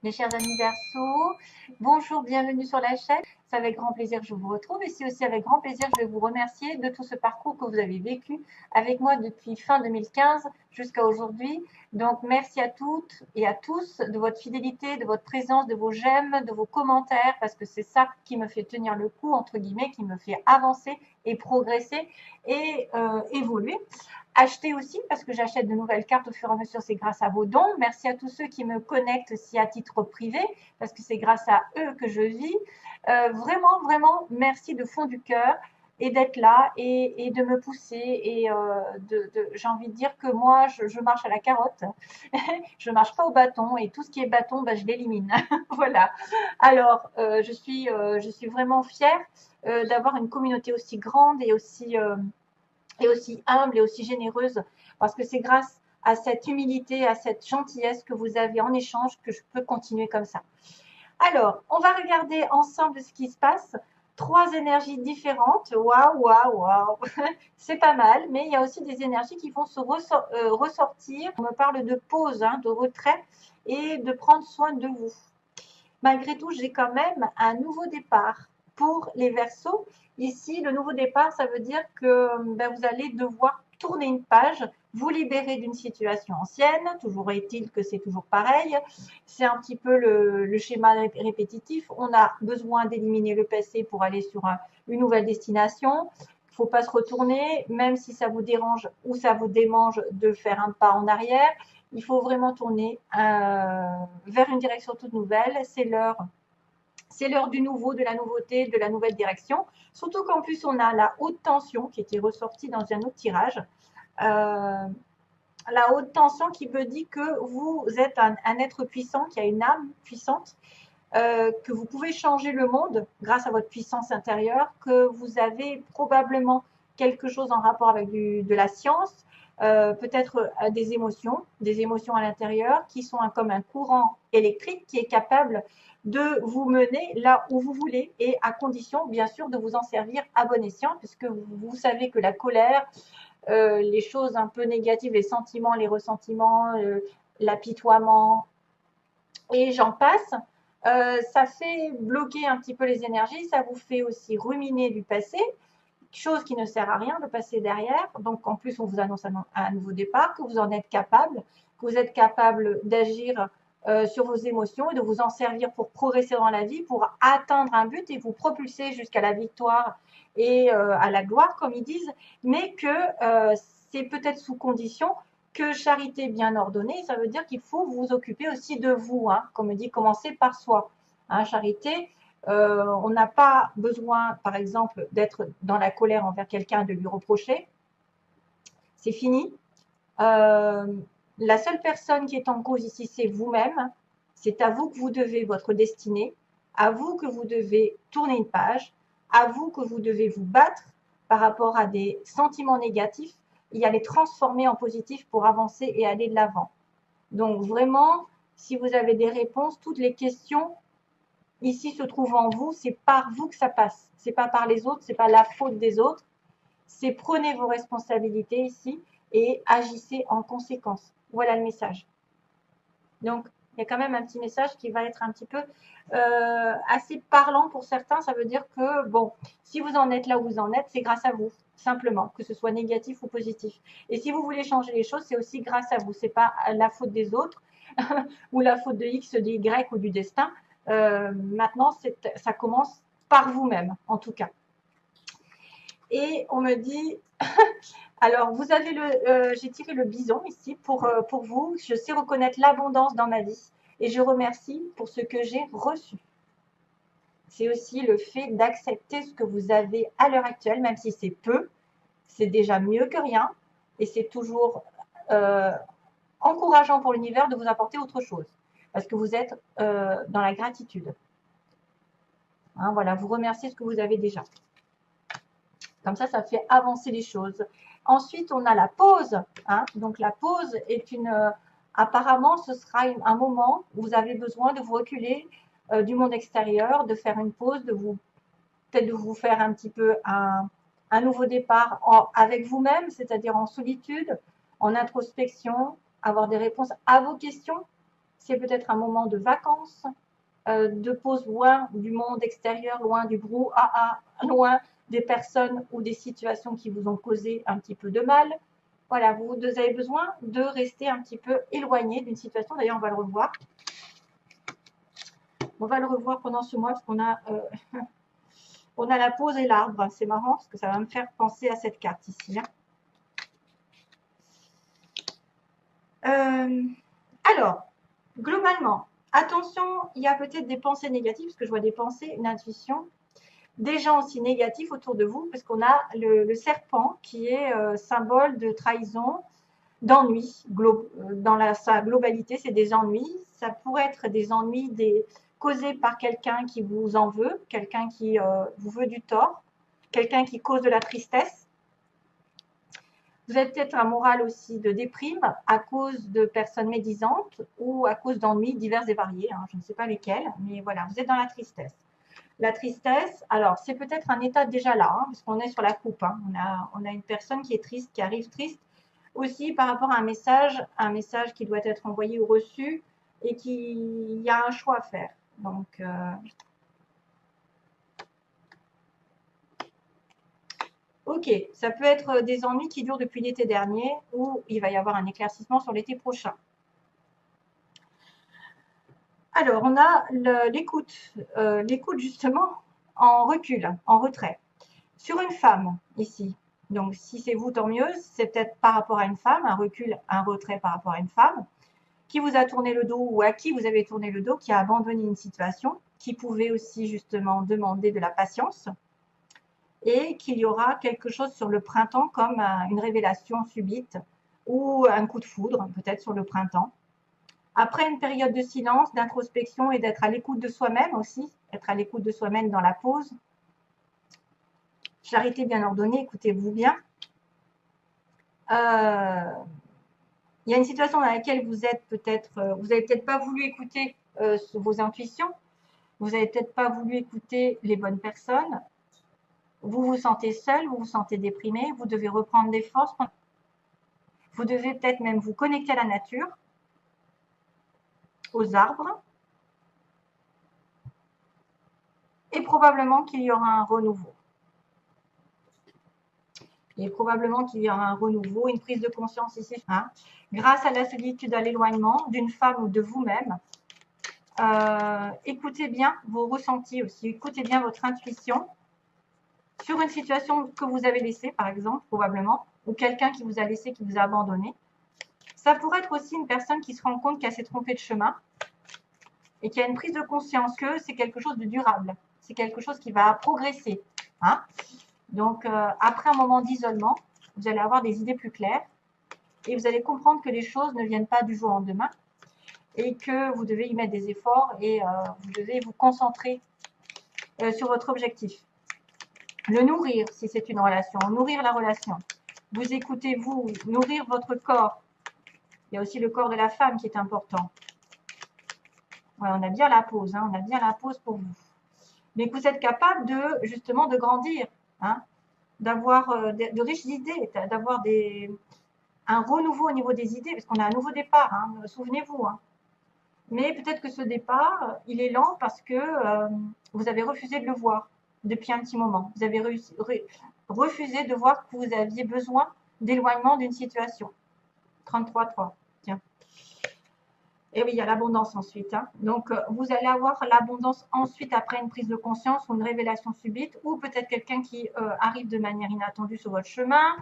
Mes chers amis Verseaux, bonjour, bienvenue sur la chaîne. C'est avec grand plaisir que je vous retrouve et c'est aussi avec grand plaisir que je vais vous remercier de tout ce parcours que vous avez vécu avec moi depuis fin 2015 jusqu'à aujourd'hui. Donc merci à toutes et à tous de votre fidélité, de votre présence, de vos j'aime, de vos commentaires parce que c'est ça qui me fait tenir le coup, entre guillemets, qui me fait avancer et progresser et évoluer. Acheter aussi parce que j'achète de nouvelles cartes au fur et à mesure, c'est grâce à vos dons. Merci à tous ceux qui me connectent aussi à titre privé parce que c'est grâce à eux que je vis. Vraiment, vraiment, merci de fond du cœur et d'être là et de me pousser. Et j'ai envie de dire que moi, je marche à la carotte. Je marche pas au bâton et tout ce qui est bâton, bah, je l'élimine. Voilà. Alors, je suis vraiment fière d'avoir une communauté aussi grande et aussi humble et aussi généreuse, parce que c'est grâce à cette humilité, à cette gentillesse que vous avez en échange que je peux continuer comme ça. Alors, on va regarder ensemble ce qui se passe. Trois énergies différentes. Waouh, waouh, waouh. C'est pas mal, mais il y a aussi des énergies qui vont se ressortir. On me parle de pause, hein, de retrait et de prendre soin de vous. Malgré tout, j'ai quand même un nouveau départ pour les Verseaux. Ici, le nouveau départ, ça veut dire que vous allez devoir tourner une page, vous libérer d'une situation ancienne. Toujours est-il que c'est toujours pareil. C'est un petit peu le schéma répétitif. On a besoin d'éliminer le passé pour aller sur une nouvelle destination. Il ne faut pas se retourner, même si ça vous dérange ou ça vous démange de faire un pas en arrière. Il faut vraiment tourner vers une direction toute nouvelle. C'est l'heure du nouveau, de la nouveauté, de la nouvelle direction. Surtout qu'en plus, on a la haute tension qui était ressortie dans un autre tirage. La haute tension qui veut dire que vous êtes un être puissant, qui a une âme puissante, que vous pouvez changer le monde grâce à votre puissance intérieure, que vous avez probablement quelque chose en rapport avec de la science, peut-être des émotions à l'intérieur qui sont comme un courant électrique qui est capable de vous mener là où vous voulez et à condition bien sûr de vous en servir à bon escient puisque vous savez que la colère, les choses un peu négatives, les sentiments, les ressentiments, l'apitoiement et j'en passe, ça fait bloquer un petit peu les énergies, ça vous fait aussi ruminer du passé, chose qui ne sert à rien de passer derrière. Donc en plus, on vous annonce un nouveau départ, que vous en êtes capable, que vous êtes capable d'agir sur vos émotions et de vous en servir pour progresser dans la vie, pour atteindre un but et vous propulser jusqu'à la victoire et à la gloire, comme ils disent, mais que c'est peut-être sous condition que charité bien ordonnée, ça veut dire qu'il faut vous occuper aussi de vous, hein, comme on dit, commencer par soi. Hein, charité, on n'a pas besoin, par exemple, d'être dans la colère envers quelqu'un, de lui reprocher. C'est fini. La seule personne qui est en cause ici, c'est vous-même. C'est à vous que vous devez votre destinée, à vous que vous devez tourner une page, à vous que vous devez vous battre par rapport à des sentiments négatifs et à les transformer en positifs pour avancer et aller de l'avant. Donc vraiment, si vous avez des réponses, toutes les questions ici se trouvent en vous, c'est par vous que ça passe. C'est pas par les autres, c'est pas la faute des autres. C'est prenez vos responsabilités ici et agissez en conséquence. Voilà le message. Donc, il y a quand même un petit message qui va être un petit peu assez parlant pour certains. Ça veut dire que, bon, si vous en êtes là où vous en êtes, c'est grâce à vous, simplement, que ce soit négatif ou positif. Et si vous voulez changer les choses, c'est aussi grâce à vous. C'est pas la faute des autres ou la faute de X, de Y ou du destin. Maintenant, ça commence par vous-même, en tout cas. Et on me dit, alors vous avez j'ai tiré le bison ici pour vous. Je sais reconnaître l'abondance dans ma vie et je remercie pour ce que j'ai reçu. C'est aussi le fait d'accepter ce que vous avez à l'heure actuelle, même si c'est peu, c'est déjà mieux que rien et c'est toujours encourageant pour l'univers de vous apporter autre chose parce que vous êtes dans la gratitude. Hein, voilà, vous remerciez ce que vous avez déjà. Comme ça fait avancer les choses. Ensuite, on a la pause. Hein. Donc, la pause est apparemment, ce sera un moment où vous avez besoin de vous reculer du monde extérieur, de faire une pause, peut-être de vous faire un petit peu un nouveau départ avec vous-même, c'est-à-dire en solitude, en introspection, avoir des réponses à vos questions. c'est peut-être un moment de vacances, de pause loin du monde extérieur, loin du brouhaha, loin des personnes ou des situations qui vous ont causé un petit peu de mal. Voilà, vous avez besoin de rester un petit peu éloigné d'une situation. D'ailleurs, on va le revoir. On va le revoir pendant ce mois parce qu'on a, on a la pause et l'arbre. C'est marrant parce que ça va me faire penser à cette carte ici. Alors, globalement, attention, il y a peut-être des pensées négatives, parce que je vois des pensées, une intuition, des gens aussi négatifs autour de vous, parce qu'on a le serpent qui est symbole de trahison, d'ennui. Dans sa globalité, c'est des ennuis. Ça pourrait être des ennuis causés par quelqu'un qui vous en veut, quelqu'un qui vous veut du tort, quelqu'un qui cause de la tristesse. Vous avez peut-être un moral aussi de déprime à cause de personnes médisantes ou à cause d'ennuis divers et variés. Je ne sais pas lesquels, mais voilà, vous êtes dans la tristesse. La tristesse, alors c'est peut-être un état déjà là, parce qu'on est sur la coupe. On a une personne qui est triste, qui arrive triste, aussi par rapport à un message qui doit être envoyé ou reçu et il y a un choix à faire. Donc, ok, ça peut être des ennuis qui durent depuis l'été dernier ou il va y avoir un éclaircissement sur l'été prochain. Alors, on a l'écoute justement en recul, en retrait. Sur une femme, ici, donc si c'est vous, tant mieux, c'est peut-être par rapport à une femme, un recul, un retrait par rapport à une femme, qui vous a tourné le dos ou à qui vous avez tourné le dos, qui a abandonné une situation, qui pouvait aussi justement demander de la patience, et qu'il y aura quelque chose sur le printemps comme une révélation subite ou un coup de foudre, peut-être sur le printemps. Après une période de silence, d'introspection et d'être à l'écoute de soi-même aussi, être à l'écoute de soi-même dans la pause. Charité bien ordonnée, écoutez-vous bien. Il y a une situation dans laquelle vous êtes peut-être, vous n'avez peut-être pas voulu écouter vos intuitions, vous n'avez peut-être pas voulu écouter les bonnes personnes, vous vous sentez seul, vous vous sentez déprimé, vous devez reprendre des forces, vous devez peut-être même vous connecter à la nature, aux arbres, et probablement qu'il y aura un renouveau. Et probablement qu'il y aura un renouveau, une prise de conscience ici, grâce à la solitude, à l'éloignement d'une femme ou de vous-même. Écoutez bien vos ressentis aussi, écoutez bien votre intuition sur une situation que vous avez laissée, par exemple, probablement, ou quelqu'un qui vous a laissé, qui vous a abandonné. Ça pourrait être aussi une personne qui se rend compte qu'elle s'est trompée de chemin et qui a une prise de conscience que c'est quelque chose de durable, c'est quelque chose qui va progresser. Donc, après un moment d'isolement, vous allez avoir des idées plus claires et vous allez comprendre que les choses ne viennent pas du jour au lendemain et que vous devez y mettre des efforts et vous devez vous concentrer sur votre objectif. Le nourrir, si c'est une relation, nourrir la relation. Vous écoutez, vous, nourrir votre corps. Il y a aussi le corps de la femme qui est important. Ouais, on a bien la pause, on a bien la pause pour vous. Mais que vous êtes capable de, justement, de grandir, d'avoir de riches idées, d'avoir un renouveau au niveau des idées, parce qu'on a un nouveau départ, souvenez-vous. Mais peut-être que ce départ, il est lent parce que vous avez refusé de le voir depuis un petit moment. Vous avez refusé de voir que vous aviez besoin d'éloignement d'une situation. 33.3, tiens. Et oui, il y a l'abondance ensuite. Donc, vous allez avoir l'abondance ensuite après une prise de conscience ou une révélation subite, ou peut-être quelqu'un qui arrive de manière inattendue sur votre chemin.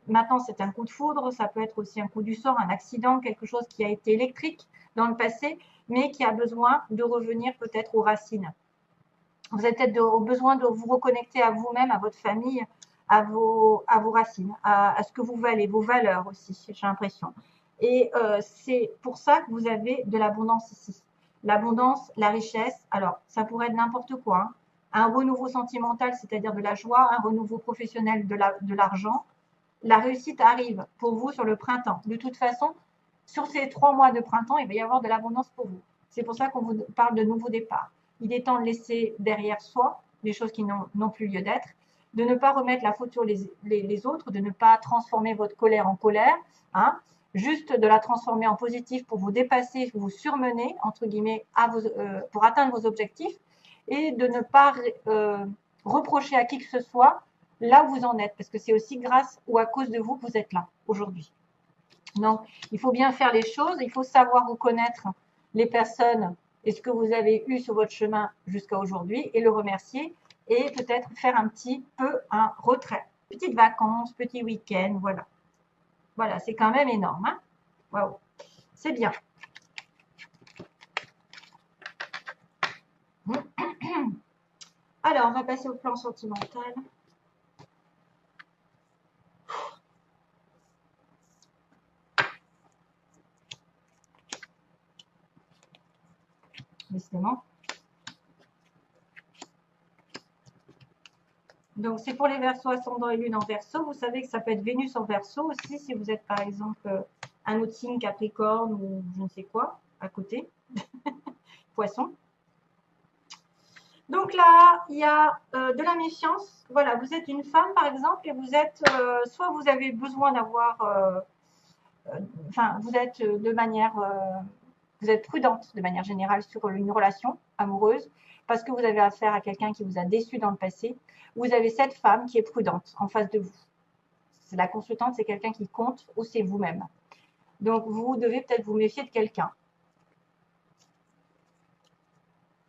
Maintenant, c'est un coup de foudre, ça peut être aussi un coup du sort, un accident, quelque chose qui a été électrique dans le passé, mais qui a besoin de revenir peut-être aux racines. Vous avez peut-être besoin de vous reconnecter à vous-même, à votre famille, à vos racines, à ce que vous valez, vos valeurs aussi, j'ai l'impression. Et c'est pour ça que vous avez de l'abondance ici. L'abondance, la richesse, alors ça pourrait être n'importe quoi. Un renouveau sentimental, c'est-à-dire de la joie, un renouveau professionnel de l'argent. La réussite arrive pour vous sur le printemps. De toute façon, sur ces 3 mois de printemps, il va y avoir de l'abondance pour vous. C'est pour ça qu'on vous parle de nouveau départ. Il est temps de laisser derrière soi les choses qui n'ont plus lieu d'être, de ne pas remettre la faute sur les autres, de ne pas transformer votre colère en colère, juste de la transformer en positif pour vous dépasser, vous surmener, entre guillemets, pour atteindre vos objectifs, et de ne pas reprocher à qui que ce soit là où vous en êtes, parce que c'est aussi grâce ou à cause de vous que vous êtes là aujourd'hui. Donc, il faut bien faire les choses, il faut savoir reconnaître les personnes et ce que vous avez eu sur votre chemin jusqu'à aujourd'hui et le remercier et peut-être faire un petit peu un retrait. Petites vacances, petit week-end, voilà. Voilà, c'est quand même énorme. Hein. Waouh, c'est bien. Alors, on va passer au plan sentimental. Décidément. Donc, c'est pour les Verseaux ascendant et lune en Verseau. Vous savez que ça peut être Vénus en Verseau aussi, si vous êtes par exemple un autre signe Capricorne ou je ne sais quoi à côté. Poisson. Donc là, il y a de la méfiance. Voilà, vous êtes une femme par exemple et vous êtes, soit vous avez besoin d'avoir, enfin, vous êtes de manière, vous êtes prudente de manière générale sur une relation amoureuse parce que vous avez affaire à quelqu'un qui vous a déçu dans le passé. Vous avez cette femme qui est prudente en face de vous. C'est la consultante, c'est quelqu'un qui compte ou c'est vous-même. Donc, vous devez peut-être vous méfier de quelqu'un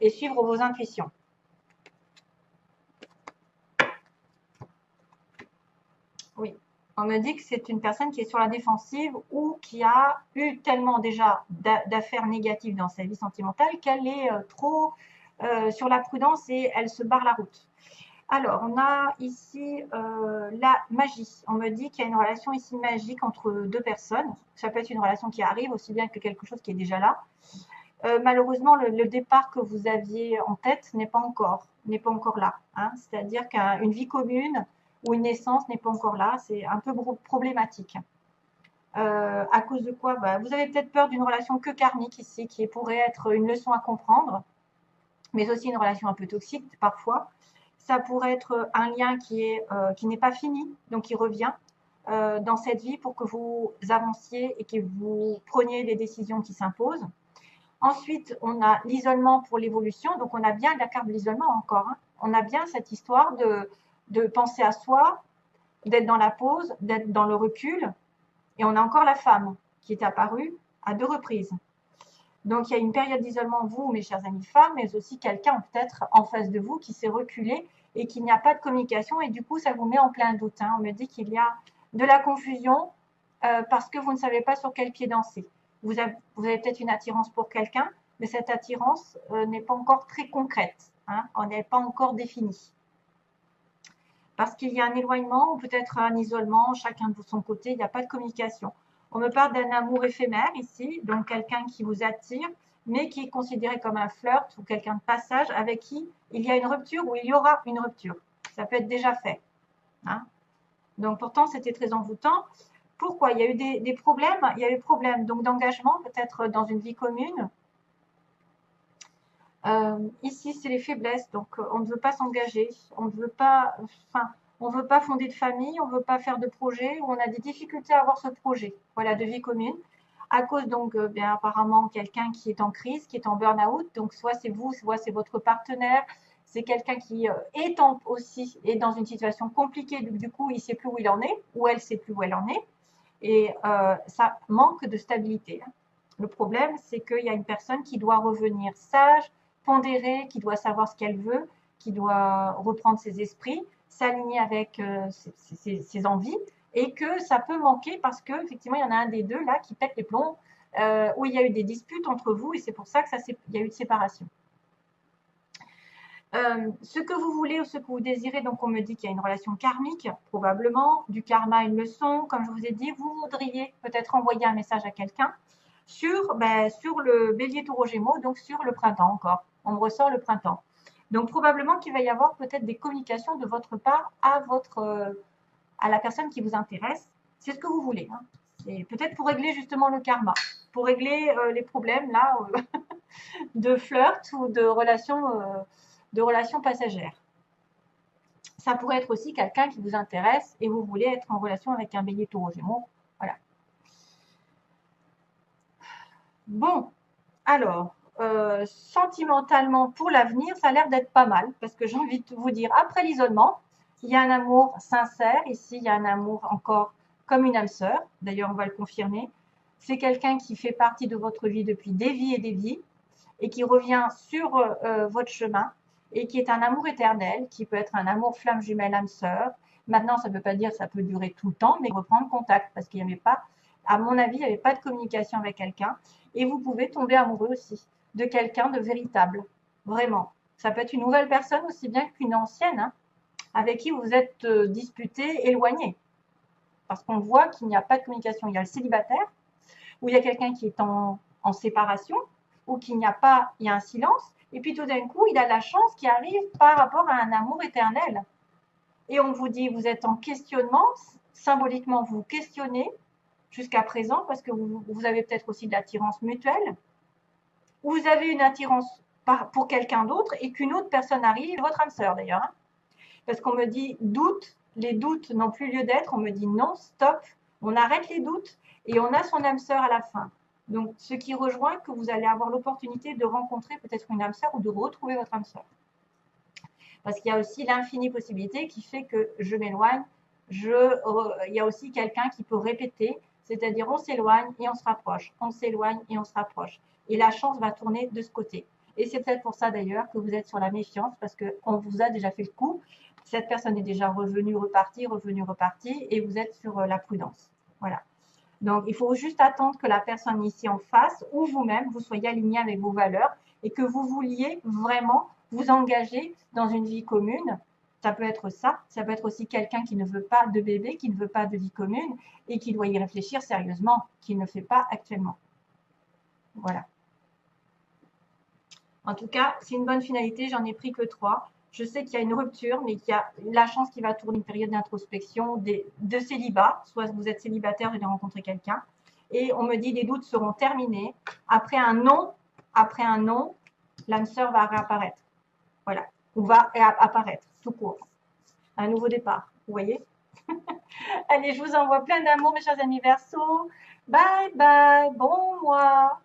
et suivre vos intuitions. Oui, on me dit que c'est une personne qui est sur la défensive ou qui a eu tellement déjà d'affaires négatives dans sa vie sentimentale qu'elle est trop sur la prudence et elle se barre la route. Alors, on a ici la magie. On me dit qu'il y a une relation ici magique entre deux personnes. Ça peut être une relation qui arrive aussi bien que quelque chose qui est déjà là. Malheureusement, le départ que vous aviez en tête n'est pas encore là. Hein. C'est-à-dire qu'une vie commune ou une naissance n'est pas encore là. C'est un peu problématique. À cause de quoi vous avez peut-être peur d'une relation que karmique ici, qui pourrait être une leçon à comprendre, mais aussi une relation un peu toxique parfois. Ça pourrait être un lien qui n'est pas fini, donc qui revient dans cette vie pour que vous avanciez et que vous preniez des décisions qui s'imposent. Ensuite, on a l'isolement pour l'évolution. Donc, on a bien la carte de l'isolement encore. Hein. On a bien cette histoire de penser à soi, d'être dans la pause, d'être dans le recul. Et on a encore la femme qui est apparue à 2 reprises. Donc, il y a une période d'isolement, vous, mes chers amis femmes, mais aussi quelqu'un peut-être en face de vous qui s'est reculé et qu'il n'y a pas de communication. Et du coup, ça vous met en plein doute. Hein. On me dit qu'il y a de la confusion parce que vous ne savez pas sur quel pied danser. Vous avez peut-être une attirance pour quelqu'un, mais cette attirance n'est pas encore très concrète. Hein. On n'est pas encore définie. Parce qu'il y a un éloignement ou peut-être un isolement, chacun de son côté, il n'y a pas de communication. On me parle d'un amour éphémère ici, donc quelqu'un qui vous attire, mais qui est considéré comme un flirt ou quelqu'un de passage avec qui il y a une rupture ou il y aura une rupture. Ça peut être déjà fait. Hein. Donc pourtant, c'était très envoûtant. Pourquoi? Il y a eu des problèmes. Il y a eu des problèmes donc d'engagement, peut-être dans une vie commune. Ici, c'est les faiblesses. Donc, on ne veut pas s'engager. On ne veut pas, enfin, on veut pas fonder de famille. On ne veut pas faire de projet. Ou on a des difficultés à avoir ce projet. Voilà, de vie commune. À cause donc, bien apparemment, quelqu'un qui est en crise, qui est en burn-out. Donc, soit c'est vous, soit c'est votre partenaire. C'est quelqu'un qui aussi est dans une situation compliquée. Du coup, il ne sait plus où il en est, ou elle ne sait plus où elle en est. Et ça manque de stabilité. Le problème, c'est qu'il y a une personne qui doit revenir sage, pondérée, qui doit savoir ce qu'elle veut, qui doit reprendre ses esprits, s'aligner avec ses envies, et que ça peut manquer parce qu'effectivement, il y en a un des deux là qui pète les plombs, où il y a eu des disputes entre vous, et c'est pour ça qu'il y a eu de séparation. Ce que vous voulez ou ce que vous désirez, donc on me dit qu'il y a une relation karmique, probablement, du karma une leçon, comme je vous ai dit, vous voudriez peut-être envoyer un message à quelqu'un sur le bélier taureau gémeaux, donc sur le printemps encore, on me ressort le printemps. Donc probablement qu'il va y avoir peut-être des communications de votre part à la personne qui vous intéresse, c'est ce que vous voulez. Hein. C'est peut-être pour régler justement le karma, pour régler les problèmes là de flirt ou de relations passagères. Ça pourrait être aussi quelqu'un qui vous intéresse et vous voulez être en relation avec un bélier taureau gémeaux. Voilà. Bon, alors, sentimentalement, pour l'avenir, ça a l'air d'être pas mal, parce que j'ai envie de vous dire, après l'isolement, il y a un amour sincère. Ici, il y a un amour encore comme une âme sœur. D'ailleurs, on va le confirmer. C'est quelqu'un qui fait partie de votre vie depuis des vies et des vies, et qui revient sur votre chemin, et qui est un amour éternel, qui peut être un amour flamme jumelle âme sœur. Maintenant, ça ne veut pas dire que ça peut durer tout le temps, mais reprendre contact, parce qu'il n'y avait pas, à mon avis, il n'y avait pas de communication avec quelqu'un. Et vous pouvez tomber amoureux aussi de quelqu'un de véritable, vraiment. Ça peut être une nouvelle personne aussi bien qu'une ancienne, hein, avec qui vous êtes disputé, éloigné. Parce qu'on voit qu'il n'y a pas de communication. Il y a le célibataire, où il y a quelqu'un qui est en séparation, ou qu'il n'y a pas, il y a un silence, et puis tout d'un coup, il a la chance qui arrive par rapport à un amour éternel. Et on vous dit, vous êtes en questionnement, symboliquement, vous questionnez jusqu'à présent, parce que vous avez peut-être aussi de l'attirance mutuelle, ou vous avez une attirance pour quelqu'un d'autre, et qu'une autre personne arrive, votre âme sœur d'ailleurs, hein, parce qu'on me dit doute, les doutes n'ont plus lieu d'être, on me dit non, stop, on arrête les doutes, et on a son âme sœur à la fin. Donc, ce qui rejoint que vous allez avoir l'opportunité de rencontrer peut-être une âme sœur ou de retrouver votre âme sœur. Parce qu'il y a aussi l'infinie possibilité qui fait que je m'éloigne, il y a aussi quelqu'un qui peut répéter, c'est-à-dire on s'éloigne et on se rapproche, on s'éloigne et on se rapproche. Et la chance va tourner de ce côté. Et c'est peut-être pour ça d'ailleurs que vous êtes sur la méfiance, parce qu'on vous a déjà fait le coup. Cette personne est déjà revenue, repartie, et vous êtes sur la prudence. Voilà. Donc, il faut juste attendre que la personne ici en face ou vous-même, vous soyez aligné avec vos valeurs et que vous vouliez vraiment vous engager dans une vie commune. Ça peut être ça. Ça peut être aussi quelqu'un qui ne veut pas de bébé, qui ne veut pas de vie commune et qui doit y réfléchir sérieusement, qui ne le fait pas actuellement. Voilà. En tout cas, c'est une bonne finalité. J'en ai pris que 3. Je sais qu'il y a une rupture, mais qu'il y a la chance qui va tourner une période d'introspection, de célibat. Soit vous êtes célibataire, vous allez rencontrer quelqu'un. Et on me dit les doutes seront terminés. Après un non, l'âme sœur va réapparaître. Voilà. Ou va apparaître, tout court. Un nouveau départ. Vous voyez? Allez, je vous envoie plein d'amour, mes chers amis Verseaux. Bye bye. Bon mois.